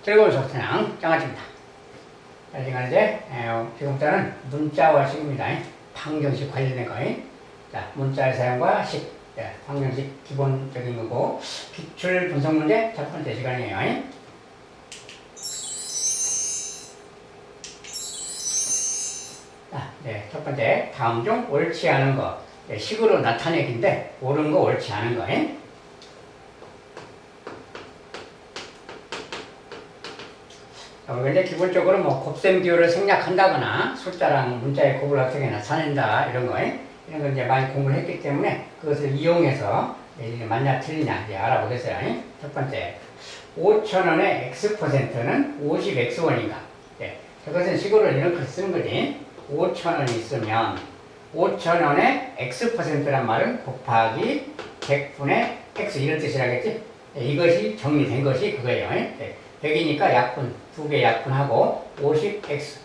즐거운 속사냥 장아찌입니다. 지금 이제 지금부터는 문자와 식입니다. 방정식 관련된 거. 자, 문자의 사용과 식, 방정식 기본적인 거고 기출 분석 문제 첫 번째 시간이에요. 자, 첫 번째 다음 중 옳지 않은 거 식으로 나타내기인데 옳은 거 옳지 않은 거. 우리가 이제 기본적으로 뭐 곱셈 기호를 생략한다거나 숫자랑 문자의 곱을 어떻게 나타낸다 이런 거 이런 걸 이제 많이 공부를 했기 때문에 그것을 이용해서 맞냐 틀리냐 이제 알아보겠어요. 첫 번째 5,000원의 X%는 50X원인가? 그것은 식으로 이렇게 쓰는 거지. 5,000원이 있으면 5,000원의 X%란 말은 곱하기 100분의 X 이런 뜻이라겠지? 이것이 정리된 것이 그거예요. 100이니까 약분, 2개 약분하고 50x.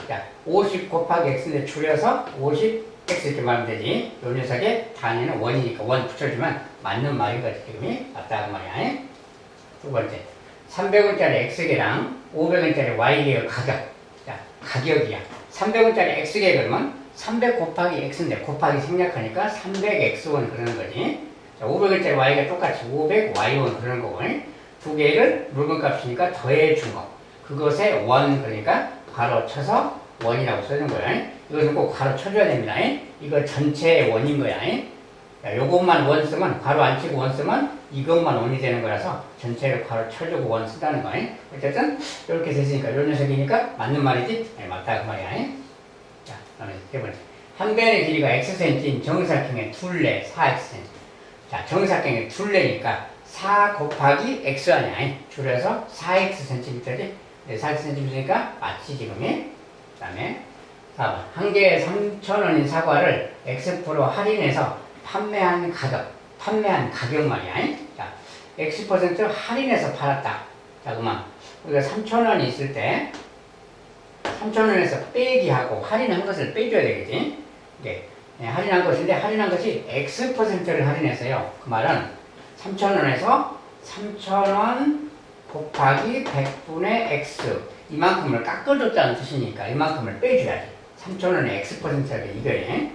자, 50 곱하기 x인데 줄여서 50x 이렇게 말하면 되지. 요 녀석의 단위는 원이니까 원 붙여주면 맞는 말인 거지. 지금이 맞다 그 말이야. 두 번째, 300원짜리 x계랑 500원짜리 y계의 가격. 자, 가격이야. 300원짜리 x계 그러면 300 곱하기 x인데 곱하기 생략하니까 300x원 그러는 거지. 자, 500원짜리 y가 똑같이 500y원 그러는 거고. 두 개를 물건값이니까 더해준 거. 그것의 원, 그러니까 괄호 쳐서 원이라고 써준 거야. 이것은 꼭 괄호 쳐줘야 됩니다. 이거 전체의 원인 거야. 요것만 원 쓰면, 괄호 안 치고 원 쓰면 이것만 원이 되는 거라서 전체를 괄호 쳐주고 원 쓰다는 거야. 어쨌든, 이렇게 됐으니까, 요 녀석이니까 맞는 말이지? 맞다, 그 말이야. 자, 다음에 세 번째. 한 변의 길이가 xcm인 정사각형의 둘레, 4xcm. 자, 정사각형의 둘레니까 4 곱하기 x 아니야. 줄여서 4xcm지? 4xcm니까 맞지 지금이? 그 다음에 4번 한 개에 3,000원인 사과를 x% 할인해서 판매한 가격 말이야. 자, x% 할인해서 팔았다. 자, 그만 우리가 3,000원이 있을 때 3,000원에서 빼기하고 할인한 것을 빼줘야 되겠지? 할인한 것인데 할인한 것이 x%를 할인했어요. 그 말은 3,000원에서 3,000원 곱하기 100분의 x 이만큼을 깎아줬다는 뜻이니까 이만큼을 빼줘야지. 3,000원의 x%를 이거예요.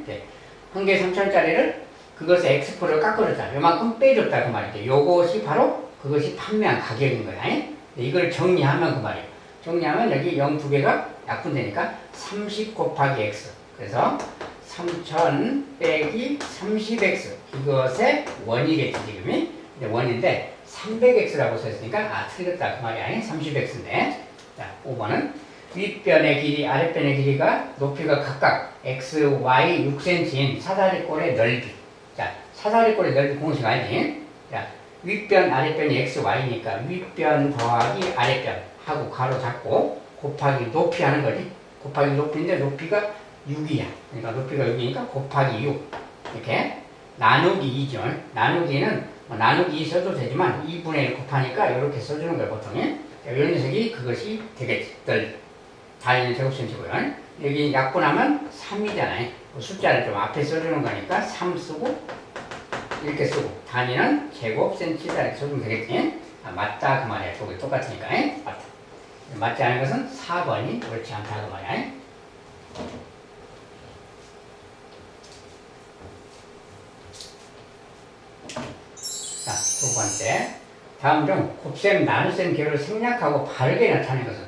한 개의 3,000원짜리를 그것의 x%를 깎아줬다. 이만큼 빼줬다 그 말이죠. 요것이 바로 그것이 판매한 가격인 거야. 이걸 정리하면 그 말이에요. 정리하면 여기 0 두 개가 약분되니까 30 곱하기 x. 그래서 3,000 빼기 30x 이것의 원이겠지 지금이. 원인데 300x라고 썼으니까 틀렸다 그 말이야. 30x인데 자 5번은 윗변의 길이 아랫변의 길이가 높이가 각각 x, y 6cm인 사다리꼴의 넓이. 자 사다리꼴의 넓이 공식 알지? 자 윗변 아랫변이 x, y니까 윗변 더하기 아랫변 하고 가로 잡고 곱하기 높이 하는 거지. 곱하기 높이인데 높이가 6이야. 그러니까 높이가 6이니까 곱하기 6 이렇게 나누기 2죠. 나누기는 나누기 2 써도 되지만 2분의 1 곱하니까 이렇게 써주는 거예요 보통. 이런 녀석이 그것이 되겠지. 단위는 제곱센치고요. 여기 약분하면 3이잖아요. 숫자를 좀 앞에 써주는 거니까 3 쓰고 이렇게 쓰고 단위는 제곱센치다 이렇게 써주면 되겠지. 맞다 그 말이야. 저기 똑같으니까. 맞다. 맞지 않은 것은 4번이 옳지 않다 그 말이야. 자, 두 번째. 다음 중 곱셈, 나눗셈 기호를 생략하고 바르게 나타낸 것은?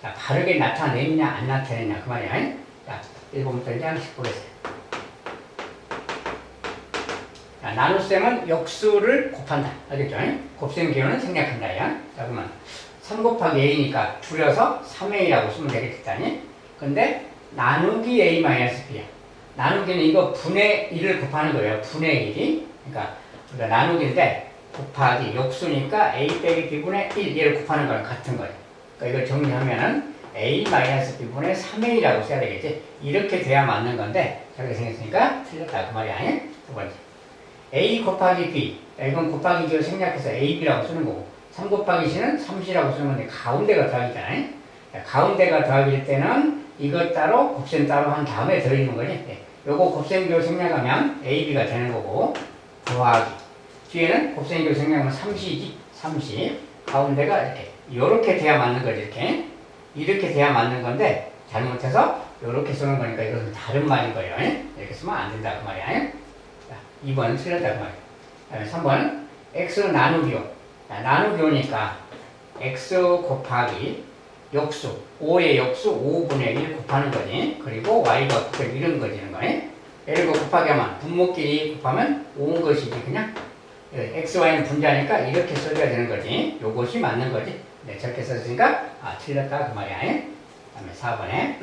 자, 바르게 나타내느냐, 안 나타내느냐, 그 말이야. 자, 1번부터 이제 하나씩 보겠어요. 자, 나눗셈은 역수를 곱한다. 알겠죠? 곱셈 기호는 생략한다. 야. 자, 그러면 3 곱하기 a니까 줄여서 3a라고 쓰면 되겠다니? 근데 나누기 a-b야. 나누기는 이거 분의 1을 곱하는 거예요. 분의 1이. 그러니까 나누기인데 곱하기 역수니까 a 빼기 b분의 1 얘를 곱하는 거랑 같은 거예요. 그러니까 이걸 정리하면은 a-b분의 3a라고 써야 되겠지. 이렇게 돼야 맞는 건데 저렇게 생겼으니까 틀렸다 그 말이 아니에요. 두 번째 a 곱하기 b. 이건 곱하기 기호 생략해서 ab라고 쓰는 거고 3 곱하기 c는 3c라고 쓰는 건데 가운데가 더하기잖아요. 가운데가 더하기일 때는 이것 따로 곱셈 따로 한 다음에 더해주는 거지. 요거 곱셈 기호 생략하면 ab가 되는 거고 더하기 뒤에는 곱셈 기호 생략하면 3c지. 3c 가운데가 이렇게 요렇게 돼야 맞는 거지, 이렇게. 이렇게 돼야 맞는 건데, 잘못해서 요렇게 쓰는 거니까 이것은 다른 말인 거예요. 이렇게 쓰면 안 된다, 그 말이야. 자, 2번은 틀렸다, 그 말이야. 그 다음에 3번은 x 나누기요. 자, 나누기요니까 x 곱하기 역수, 5의 역수 5분의 1 곱하는 거지. 그리고 y가 이런 거지, 이런 거. 얘를 곱하기 하면 분모끼리 곱하면 5인 것이지, 그냥. x, y는 분자니까 이렇게 써줘야 되는 거지. 요것이 맞는 거지. 네, 저렇게 썼으니까, 틀렸다, 그 말이야. 그 다음에 4번에.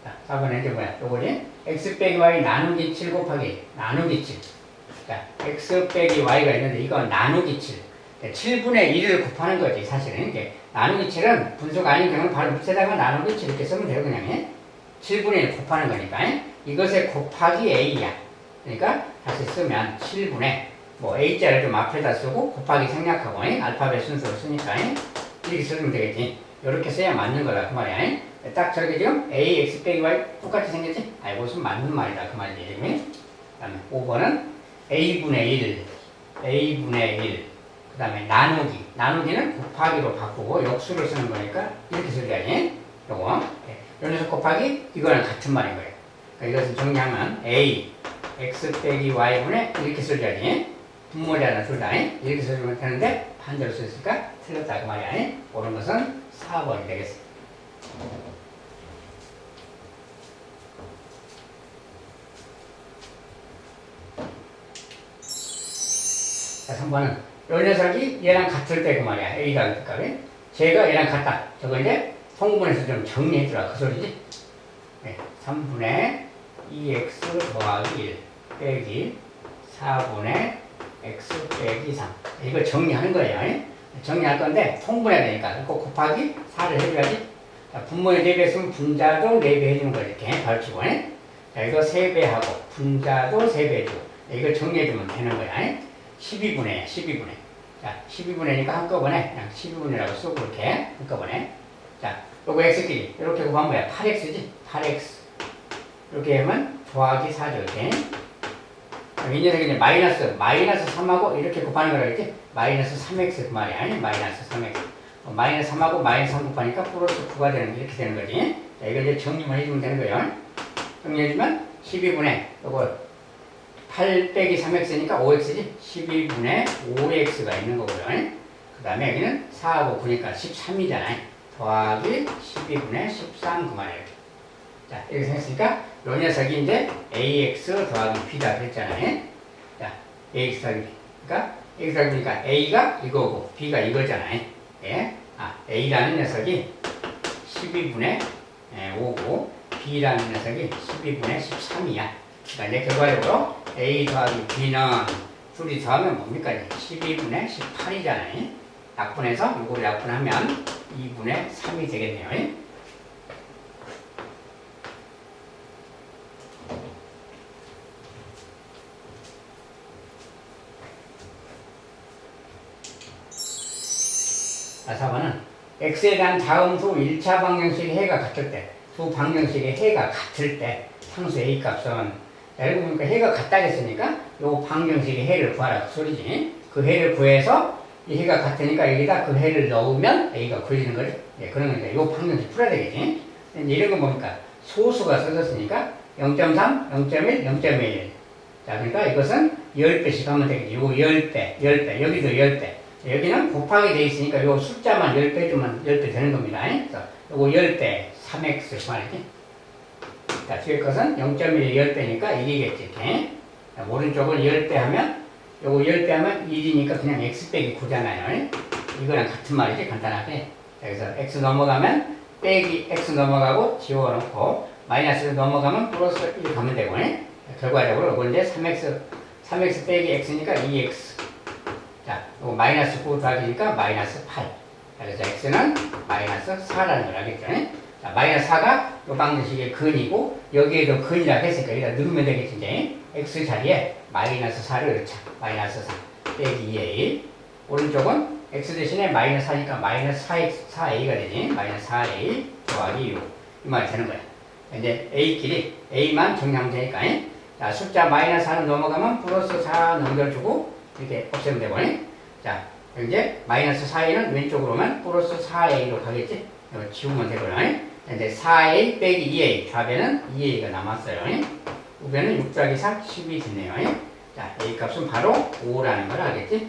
자, 4번에 이제 뭐야? 요거지? x 빼기 y 나누기 7 곱하기 나누기 7. 자, x 빼기 y가 있는데 이건 나누기 7. 7분의 1을 곱하는 거지, 사실은. 이제 나누기 7은 분수가 아닌 경우는 바로 밑에다가 나누기 7 이렇게 쓰면 돼요, 그냥. 7분의 1 곱하는 거니까. 이것의 곱하기 a야. 그러니까 다시 쓰면 7분의 뭐 a자를 좀 앞에다 쓰고 곱하기 생략하고 알파벳 순서로 쓰니까 이렇게 쓰면 되겠지. 이렇게 써야 맞는 거다, 그 말이야. 딱 저렇게 지금 a, x 빼기 y 똑같이 생겼지? 이것은 맞는 말이다, 그 말이지, 지금. 그 다음에 5번은 a분의 1, a분의 1. 그 다음에 나누기. 나누기는 곱하기로 바꾸고 역수를 쓰는 거니까 이렇게 써야지. 요거. 요 녀석 곱하기 이거랑 같은 말인 거예요. 그러니까 이것을 정리하면 a, x 빼기 y분의 이렇게 써야지. 분모잖아, 둘 다. 이렇게 써주면 되는데 반대로 썼으니까 틀렸다, 그 말이야. 옳은 것은 4번이 되겠어. 자, 3번은 요 녀석이 얘랑 같을 때 그 말이야. A가 그러니까 쟤가 얘랑 같다. 저거 이제 성분에서 좀 정리해 주라, 그 소리지. 네, 3분의 2x 더하기 1 빼기 4분의 x 빼기 3. 이거 정리하는 거예요. 정리할 건데 통분해야 되니까 이거 곱하기 4를 해줘야지. 자, 분모에 4배 쓰면 분자도 4배 해주는 거 이렇게 가르치고. 자, 이거 3배하고 분자도 3배 해주고. 이거 정리해주면 되는 거야. 12분의 12분의. 자, 12분의니까 한꺼번에 그냥 12분이라고 쓰고 이렇게 한꺼번에. 자, 요거 x끼리 이렇게 곱하면 뭐야? 8x지? 8x. 이렇게 하면 더하기 4죠, 이렇게. 이 녀석이 이제 마이너스 3하고 이렇게 곱하는 거라겠지? 마이너스 3x 그 말이야. 마이너스 3x. 마이너스 3하고 마이너스 3 곱하니까 플러스 9가 되는, 이렇게 되는 거지. 자, 이거 이제 정리만 해주면 되는 거예요. 정리해주면 12분의, 요거 8 빼기 3x니까 5x지? 12분의 5x가 있는 거고요. 그 다음에 여기는 4하고 9니까 13이잖아요. 더하기 12분의 13 그 말이에요. 자, 이렇게 생겼으니까 요 녀석이 이제 ax 더하기 b다 그랬잖아요. 자, ax 더하기 b. 그러니까 x 더하기 b니까 a가 이거고 b가 이거잖아요. 예? a라는 녀석이 12분의 5고 b라는 녀석이 12분의 13이야. 그러니까 이제 결과적으로 a 더하기 b는 둘이 더하면 뭡니까? 12분의 18이잖아요. 약분해서 이거를 약분하면 2분의 3이 되겠네요. 자, 4번은 x에 대한 다음수 1차 방정식의 해가 같을 때, 두 방정식의 해가 같을 때 상수 a 값은, 자, 여기 보니까 해가 같다겠으니까 요 방정식의 해를 구하라 그 소리지. 그 해를 구해서 이 해가 같으니까 여기다 그 해를 넣으면 a가 구해지는 거죠. 예, 그러니까 요 방정식 풀어야 되겠지. 이제 이런 거 보니까 소수가 써졌으니까 0.3, 0.1, 0.1. 자, 그러니까 이것은 10배씩 하면 되겠지. 요 10배, 10배, 여기도 10배. 여기는 곱하기 돼 있으니까 요 숫자만 10배 주면 10배 되는 겁니다. 그래서 요거 10배, 3x 말이지. 자, 뒤에 것은 0.1이 10배니까 1이겠지, 이렇게. 자, 오른쪽은 10배 하면, 요거 10배 하면 1이니까 그냥 x 빼기 9잖아요. 이거랑 같은 말이지, 간단하게. 자, 그래서 x 넘어가면 빼기 x 넘어가고 지워놓고, 마이너스로 넘어가면 플러스 1 가면 되고, 결과적으로 요거 이제 3x 빼기 x니까 2x. 자, 요거 마이너스 9 더하기니까 마이너스 8. 자, 그래서 x는 마이너스 4라는 걸 알겠죠? 자, 마이너스 4가 요 방정식의 근이고, 여기에도 근이라 했으니까 여기다 넣으면 되겠지, 이제. x 자리에 마이너스 4를 넣자. 마이너스 4 빼기 2의 1. 오른쪽은 x 대신에 마이너스 4니까 마이너스 4a가 되지. 마이너스 4a 더하기 6. 이 말이 되는 거야. 이제 a끼리 a만 정리하면 되니까. 자, 숫자 마이너스 4는 넘어가면 플러스 4 넘겨주고, 이렇게 없애면 되고. 자, 이제 마이너스 4a는 왼쪽으로 오면 플러스 4a로 가겠지? 이거 지우면 되거든. 이제 4a 빼기 2a, 좌변은 2a가 남았어요. 우변은 6 더하기 4, 10이 됐네요. 자, a 값은 바로 5라는 걸 알겠지?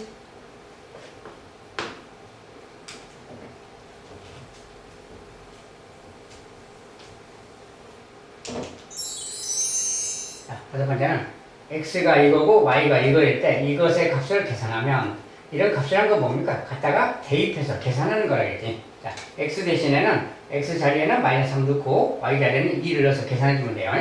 자, 다섯 번째는 x가 이거고 y가 이거일 때 이것의 값을 계산하면 이런 값이란 건 뭡니까? 갖다가 대입해서 계산하는 거라겠지. 자, x 대신에는 x 자리에는 마이너스 3 넣고 y 자리에는 2를 넣어서 계산해주면 돼요.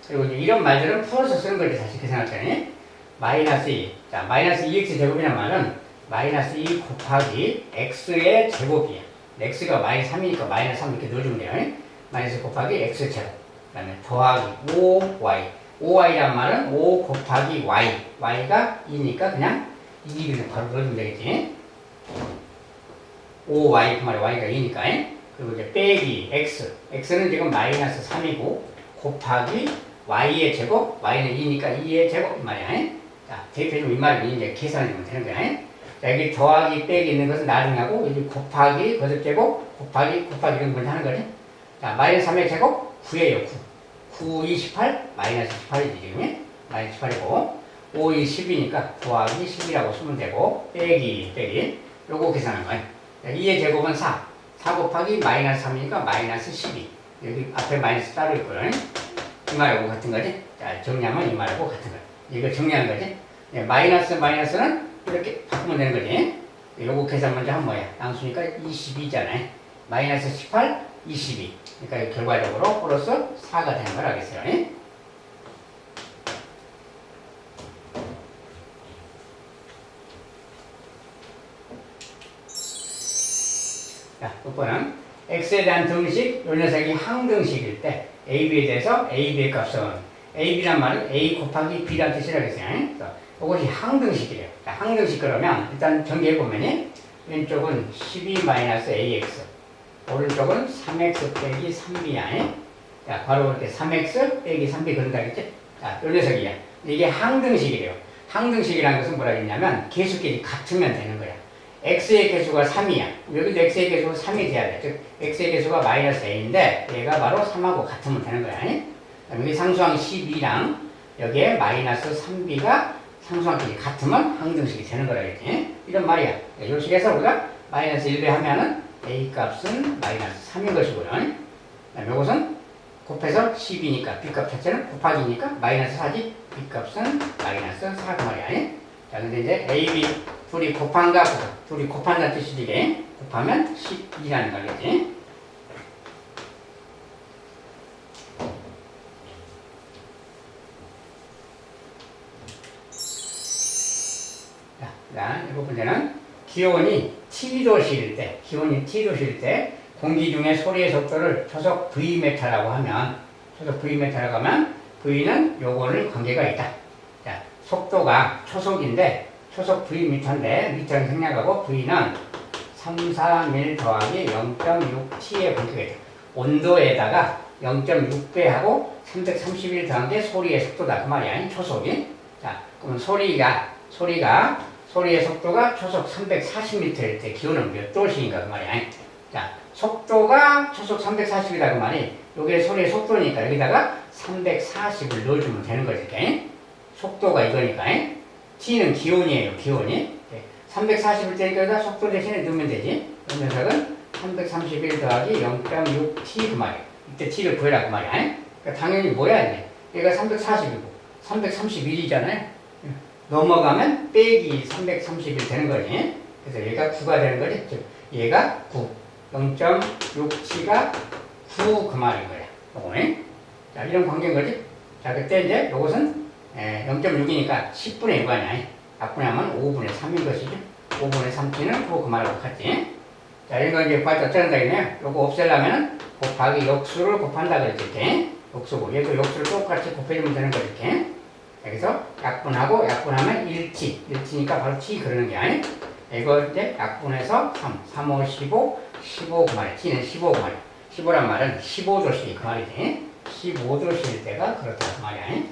그리고 이제 이런 말들은 풀어서 쓰는 거지. 다시 계산할 때는 마이너스 2. 자, 마이너스 2x 제곱이란 말은 마이너스 2 곱하기 x의 제곱이야. x가 마이너스 3이니까 마이너스 3 이렇게 넣어주면 돼요. 마이너스 곱하기 x 제곱. 그 다음에 더하기 5y. 5y란 말은 5 곱하기 y. y가 2니까 그냥 2를 바로 넣어주면 되겠지. 5y 그 말에 y가 2니까. 그리고 이제 빼기 x. x는 지금 마이너스 3이고 곱하기 y의 제곱. y는 2니까 2의 제곱 이 말이야. 자, 대입해주면 이 말은 이제 계산해주면 되는 거야. 자, 여기 더하기 빼기 있는 것은 나중에 하고 여기 곱하기 거듭제곱 곱하기 이런 걸 하는 거지. 자, 마이너스 3의 제곱 9예요. 9 2, 18, 마이너스 18이지 지금. 마이너스 18이고 5, 2, 10이니까 더하기 10이라고 쓰면 되고 빼기 요거 계산하는 거야. 2의 제곱은 4 곱하기 마이너스 3이니까 마이너스 12 여기 앞에 마이너스 따로 있거든. 이 말하고 같은 거지. 자, 정리하면 이 말하고 같은 거야. 이거 정리하는 거지. 마이너스는 이렇게 바꾸면 되는 거지. 요거 계산 먼저 하면 뭐야? 양수니까 22잖아요. 마이너스 18, 22. 그러니까 결과적으로 플러스 4가 되는 걸 알겠어요. 자, 6번은 x에 대한 등식, 요 녀석이 항등식일 때 ab에 대해서 ab의 값은 ab란 말은 a 곱하기 b라는 뜻이라고 했어요. 이것이 항등식이래요. 자, 항등식 그러면 일단 전개해보면 왼쪽은 12-ax 오른쪽은 3x 빼기 3b야. 자, 바로 이렇게 3x 빼기 3b 그런다겠지? 자, 요 녀석이야. 이게 항등식이래요. 항등식이라는 것은 뭐라 했냐면 계수끼리 같으면 되는 거야. x의 개수가 3이야. 여기도 x의 개수가 3이 돼야 돼. 즉, x의 개수가 마이너스 a인데 얘가 바로 3하고 같으면 되는 거야. 여기 상수항 12랑 여기에 마이너스 3b가 상수항끼리 같으면 항등식이 되는 거라겠지. 이런 말이야. 이 식에서 우리가 마이너스 1배 하면은 a 값은 마이너스 3인 것이고요. 이것은 곱해서 10이니까 b 값 자체는 곱하기니까 마이너스 4지. b 값은 마이너스 4 그 말이야. 자, 근데 이제 a, b 둘이 곱한가 보다. 둘이 곱한다는 뜻이지. 이게 곱하면 12라는 거겠지. 자, 그다음 일곱 번째는 기온이 T도시일 때 공기 중에 소리의 속도를 초속 Vm라고 하면 V는 요거를 관계가 있다. 자, 속도가 초속인데 초속 Vm인데 미터는 생략하고 V는 331 더하기 0.6T의 관계가 있다. 온도에다가 0.6배하고 331 더한 게 소리의 속도다. 그 말이야. 초속이. 자, 그러면 소리의 속도가 초속 340m일 때 기온은 몇 도씨인가 그 말이야. 자, 속도가 초속 340이다 그 말이 요게 소리의 속도니까 여기다가 340을 넣어주면 되는 거지. 속도가 이거니까. T는 기온이에요. 기온이. 340일 때니까 여기다 속도 대신에 넣으면 되지. 이 녀석은 331 더하기 0.6T 그 말이야. 이때 T를 구해라 그 말이야. 그러니까 당연히 뭐야 이게. 얘가 340이고 331이잖아요. 넘어가면 빼기 331 되는 거지. 그래서 얘가 9가 되는 거지. 즉 얘가 9. 0.6T가 9 그 말인 거야. 자, 이런 관계인 거지. 자, 그때 이제 요것은 0.6이니까 10분의 1가 아니야. 약분하면 5분의 3인 것이죠. 5분의 3T는 9 그 말하고 같지. 자, 이거 이제 구할 때 어쩌는 다겠네요. 요거 없애려면 곱하기 역수를 곱한다 그랬지. 이렇게. 역수고 얘도 역수를 똑같이 곱해주면 되는 거지. 이렇게. 여기서 약분하면 1T니까 바로 T 그러는 게 아니. 이거 이제 약분해서 3, 5, 15 그 말이야. T는 15 그 말이야. 15란 말은 15도씨 그 말이지. 15도씨일 때가 그렇다 그 말이야.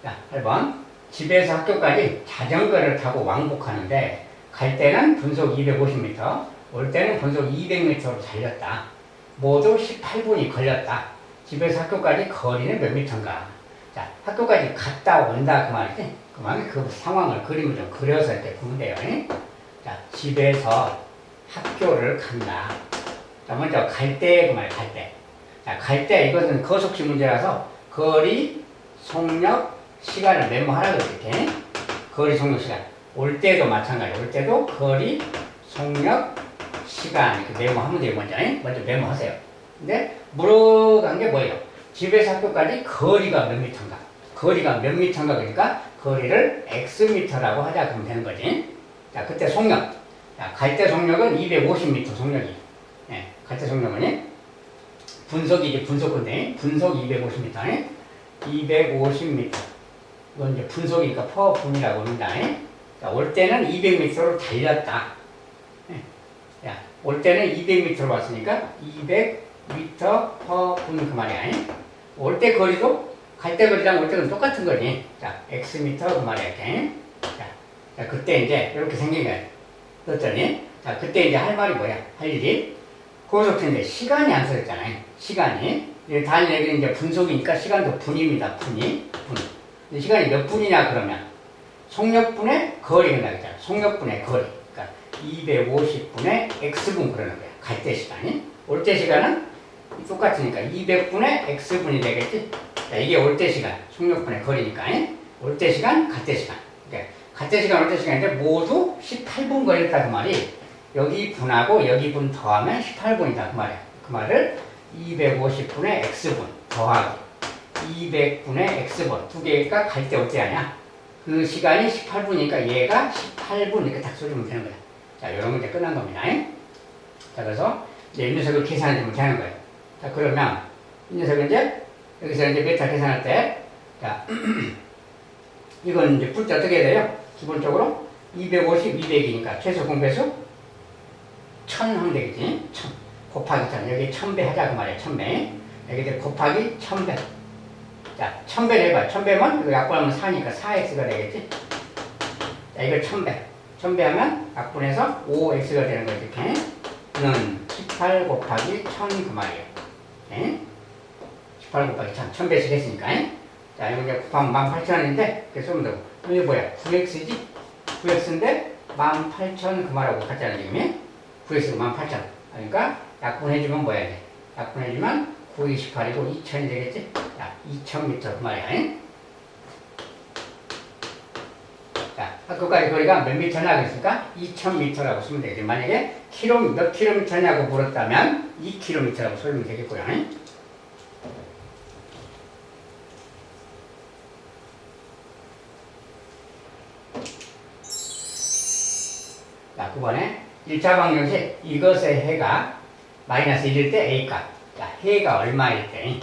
자, 8번. 집에서 학교까지 자전거를 타고 왕복하는데 갈 때는 분속 250m, 올 때는 분속 200m로 달렸다. 모두 18분이 걸렸다. 집에서 학교까지 거리는 몇 미터인가? 자, 학교까지 갔다 온다 그 말이지? 그러면 그 상황을 그림을 좀 그려서 이렇게 보면 돼요. 자, 집에서 학교를 간다. 자, 먼저 갈 때 그 말이야, 갈 때. 자, 갈 때 이것은 거속시 문제라서 거리, 속력, 시간을 메모하라고 이렇게. 거리, 속력, 시간. 올 때도 마찬가지. 올 때도 거리, 속력, 시간 이렇게 메모하면 돼요. 먼저 메모하세요. 근데 물어간 게 뭐예요? 집에서 학교까지 거리가 몇 미터인가? 거리가 몇 미터인가 그러니까 거리를 x미터라고 하자 그러면 되는 거지. 자, 그때 속력. 자, 갈 때 속력은 250m 속력이. 예, 갈 때 속력은 분속이 이제 분속인데 분속 250m. 250m. 이건 이제 분속이니까 퍼 분이라고 합니다. 자, 올 때는 200m로 달렸다. 예, 야, 올 때는 200m로 왔으니까 200m 퍼 분 그 말이야. 올 때 거리도 갈 때 거리랑 올 때 거리는 똑같은 거지. 자, x미터 그 말이야. 이렇게. 자, 그때 이제 이렇게 생긴 거야. 그랬더니 자, 그때 이제 할 말이 뭐야? 할 일이 고속도인데 시간이 안 써졌잖아요. 시간이. 다른 얘기는 이제 분속이니까 시간도 분입니다. 분이. 분. 시간이 몇 분이냐 그러면 속력분의 거리가 나겠잖아. 속력분의 거리. 그러니까 250분의 x분 그러는 거야. 갈 때 시간이. 올 때 시간은 똑같으니까 200분의 x분이 되겠지. 자, 이게 올 때 시간. 속력분의 거리니까. 올 때 시간, 갈 때 시간. 그러니까 갈 때 시간, 올 때 시간인데 모두 18분 걸렸다 그 말이 여기 분하고 여기 분 더하면 18분이다 그 말이야. 그 말을 250분의 x분 더하기 200분의 x분 두 개가 갈 때 어때 하냐? 그 시간이 18분이니까 얘가 18분 이렇게 딱 써주면 되는 거야. 자, 이런 문제 끝난 겁니다. 자, 그래서 이제 이 녀석을 계산해주면 되는 거예요. 자, 그러면 이 녀석은 이제 여기서 이제 메타 계산할 때 자, 이건 이제 풀 때 어떻게 해야 돼요? 기본적으로 250, 200이니까 최소 공배수 1000 하면 되겠지. 1000 곱하기 1000 여기 1000배 하자 그 말이야. 1000배 여기 이제 곱하기 1000배. 자, 1000배를 해봐. 1000배면 이거 약분하면 4니까 4x가 되겠지. 자, 이걸 1000배 1000배 하면 약분해서 5x가 되는 거지. 이렇게 는 18 곱하기 1000 그 말이에요. 18 곱하기 1000 1000배씩 했으니까. 자, 이거 이제 곱하면 18,000원인데 그래서 쓰면 되고 이게 뭐야? 9x지? 9x인데 18,000 그 말하고 같잖아 지금. 9x가 18,000 그러니까 약분해주면 뭐야 돼? 약분해주면 928이고 2000이 되겠지? 자, 2000m 그 말이야. 자, 학교까지 거리가 몇 미터냐 그랬으니까 2000m라고 쓰면 되겠지. 만약에 몇 킬로미터냐고 물었다면 2km라고 쓰면 되겠고요. 자, 9번에 1차 방정식 이것의 해가 마이너스 1일 때 A값. 자, 해가 얼마일 때?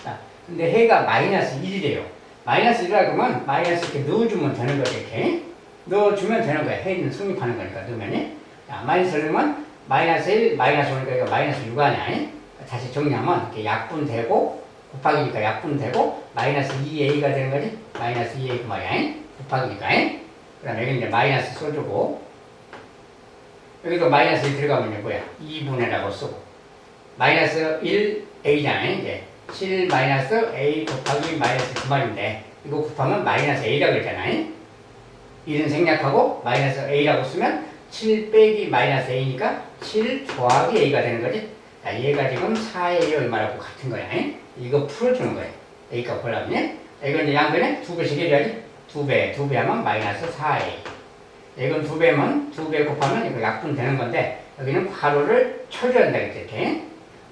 자, 근데 해가 마이너스 1이래요. 마이너스 1이라 그러면 마이너스 이렇게 넣어주면 되는 거지, 이렇게. 넣어주면 되는 거야. 해는 성립하는 거니까, 넣으면이. 자, 마이너스 1이면 마이너스 1, 마이너스 5니까 이거 마이너스 6 아니야? 다시 정리하면 이렇게 약분되고 곱하기니까 약분되고 마이너스 2a가 되는 거지. 마이너스 2a 그 말이야. 곱하기니까. 그 다음에 여기 이제 마이너스 써주고 여기도 마이너스 1 들어가면 이제 뭐야? 2분의라고 쓰고 마이너스 1a잖아. 이제 7 마이너스 a 곱하기 마이너스 그 말인데 이거 곱하면 마이너스 a라고 했잖아. 1은 생략하고 마이너스 a라고 쓰면 7 빼기 마이너스 a니까 7 더하기 a가 되는 거지. 자, 얘가 지금 4a요 이 말하고 같은 거야. 이거 풀어주는 거야. a값 보려면. 이건 이제 양변에 2배씩 해줘야지. 2배 하면 마이너스 4a. 이건 2배면 2배 곱하면 이거 약분 되는 건데 여기는 괄호를 쳐줘야 된다. 이렇게.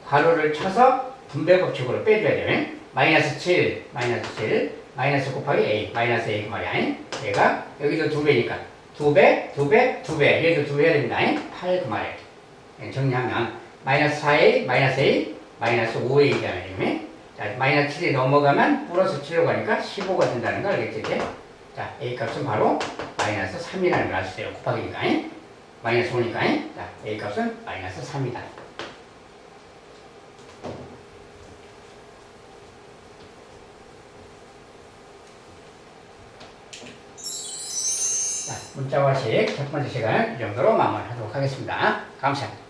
괄호를 쳐서 분배 법칙으로 빼줘야 돼. 마이너스 7, 마이너스 곱하기 a, 마이너스 a 그 말이야. 얘가 여기도 2배니까 2배, 얘도 2배 해야 됩니다. 8 그 말이야. 정리하면 마이너스 4a, 마이너스 a, 마이너스 5a잖아요. 지금. 자, 마이너스 7이 넘어가면 플러스 7로 가니까 15가 된다는 걸 알겠지? 이제? 자, a 값은 바로 마이너스 3이라는 걸 알 수 있어요. 곱하기니까. 마이너스 5니까. 자, A 값은 마이너스 3이다. 자, 문자와식 첫 번째 시간 이 정도로 마무리하도록 하겠습니다. 감사합니다.